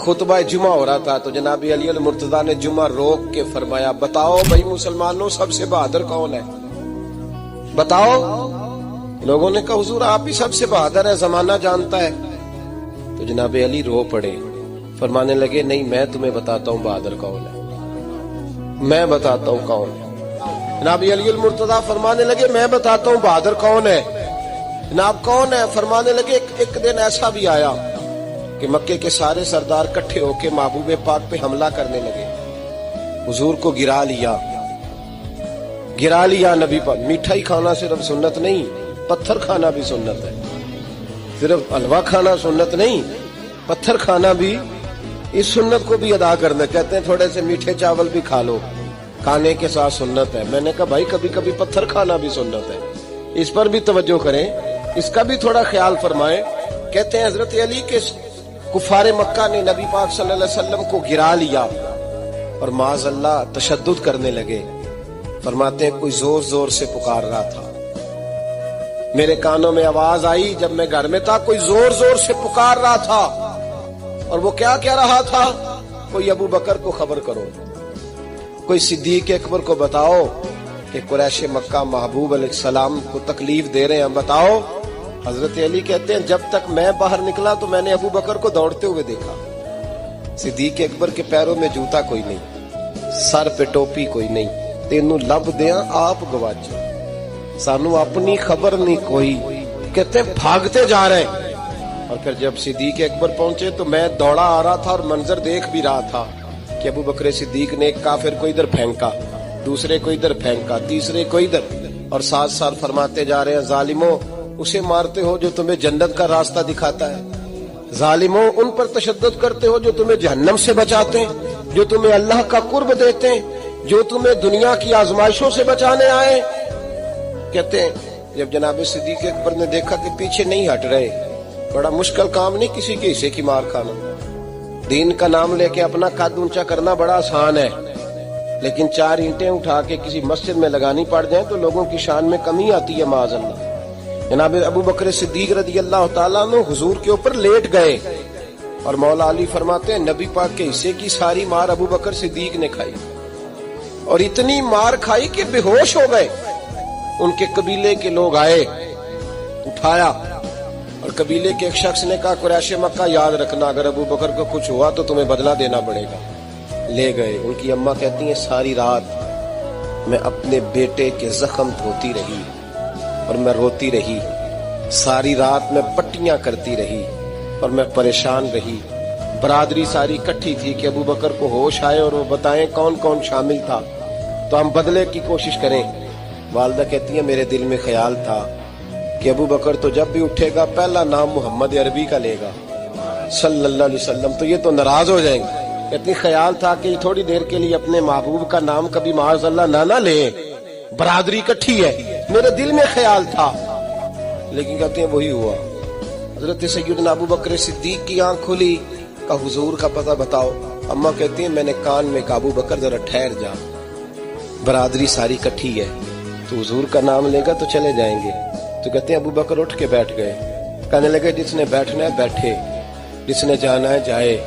खुतबा जुमा हो रहा था तो जनाब अली अल मुर्तजा ने जुमा रोक के फरमाया, बताओ भाई मुसलमानों सबसे बहादुर कौन है, बताओ। लोगों ने कहा हुजूर आप ही सबसे बहादुर है, जमाना जानता है। तो जनाब अली रो पड़े, फरमाने लगे नहीं मैं तुम्हें बताता हूँ बहादुर कौन है, मैं बताता हूँ कौन है। जनाब अली अल मुर्तजा फरमाने लगे मैं बताता हूँ बहादुर कौन है। जनाब कौन है? फरमाने लगे एक दिन ऐसा भी आया कि मक्के के सारे सरदार इकट्ठे होके महबूब पाक पे हमला करने लगे, हुजूर को गिरा लिया नबी पर। मिठाई खाना सिर्फ सुन्नत नहीं, पत्थर खाना भी सुन्नत है। सिर्फ हलवा खाना सुन्नत नहीं, पत्थर खाना भी इस सुन्नत को भी अदा करना। कहते हैं थोड़े से मीठे चावल भी खा लो, खाने के साथ सुन्नत है। मैंने कहा भाई कभी कभी पत्थर खाना भी सुन्नत है, इस पर भी तवज्जो करें, इसका भी थोड़ा ख्याल फरमाएं। कहते हैं हजरत अली के कुफारे मक्का ने नबी पाक सल्लल्लाहु अलैहि वसल्लम को गिरा लिया और माज़अल्लाह तशद्दुद करने लगे। फरमाते हैं कोई जोर जोर से पुकार रहा था, मेरे कानों में आवाज आई जब मैं घर में था, कोई जोर जोर से पुकार रहा था। और वो क्या कह रहा था? कोई अबू बकर को खबर करो, कोई सिद्दीक अकबर को बताओ कि कुरैश मक्का महबूब अलैहिस्सलाम को तकलीफ दे रहे हैं, बताओ। हजरत अली कहते हैं जब तक मैं बाहर निकला तो मैंने अबू बकर को दौड़ते हुए देखा, सिद्दीक अकबर के पैरों में जूता कोई नहीं, सर पे टोपी कोई नहीं, तेनू लब दिया आप गवाचे, सानू अपनी खबर नहीं कोई। कहते हैं भागते जा रहे हैं। और फिर जब सिद्दीक अकबर पहुंचे तो मैं दौड़ा आ रहा था और मंजर देख भी रहा था कि अबू बकर सिद्दीक ने एक काफिर को इधर फेंका, दूसरे को इधर फेंका, तीसरे को इधर, और साथ साथ फरमाते जा रहे हैं जालिमों उसे मारते हो जो तुम्हें जन्नत का रास्ता दिखाता है, जालिमों उन पर तशद्दुद करते हो जो तुम्हें जहन्नम से बचाते हैं, जो तुम्हें अल्लाह का कुर्ब देते हैं, जो तुम्हें दुनिया की आजमाइशों से बचाने आए। कहते हैं जब जनाब सिद्दीक अकबर ने देखा कि पीछे नहीं हट रहे, बड़ा मुश्किल काम नहीं किसी के हिस्से की मार खाना, दीन का नाम लेके अपना कद ऊंचा करना बड़ा आसान है, लेकिन 4 ईंटें उठा के किसी मस्जिद में लगानी पड़ जाए तो लोगों की शान में कमी आती है माज़अल्लाह। जनाब अबू बकर सिद्दीक रज़ी अल्लाह तआला अन्हु हुजूर के ऊपर लेट गए और मौला अली फरमाते हैं नबी पाक के हिस्से की सारी मार अबू बकर सिद्दीक ने खाई, और इतनी मार खाई कि बेहोश हो गए। उनके कबीले के लोग आए, उठाया, और कबीले के एक शख्स ने कहा कुरैश मक्का याद रखना अगर अबू बकर को कुछ हुआ तो तुम्हें बदला देना पड़ेगा। ले गए। उनकी अम्मा कहती हैं सारी रात मैं अपने बेटे के जख्म धोती रही और मैं रोती रही, सारी रात मैं पट्टियां करती रही और मैं परेशान रही। बरादरी सारी इकट्ठी थी कि अबू बकर को होश आए और वो बताएं कौन कौन शामिल था तो हम बदले की कोशिश करें। वालदा कहती है मेरे दिल में ख्याल था कि अबू बकर तो जब भी उठेगा पहला नाम मोहम्मद अरबी का लेगा सल्लल्लाहु अलैहि वसल्लम, तो ये तो नाराज हो जाएंगे। कहती ख्याल था कि थोड़ी देर के लिए अपने महबूब का नाम कभी माज़अल्लाह ना ले, बरादरी इकट्ठी है, मेरे दिल में ख्याल था। लेकिन कहते हैं वही हुआ। हजरत सैयदना अबू बकर सिद्दीक की आंख खुली, का हुजूर का पता बताओ। अम्मा कहती है मैंने कान में काबू बकर जरा ठहर जा, बरादरी सारी इकट्ठी है, तो हुजूर का नाम लेगा तो चले जाएंगे। तो कहते हैं अबू बकर उठ के बैठ गए, कहने लगे जिसने बैठना है बैठे, जिसने जाना है जाए।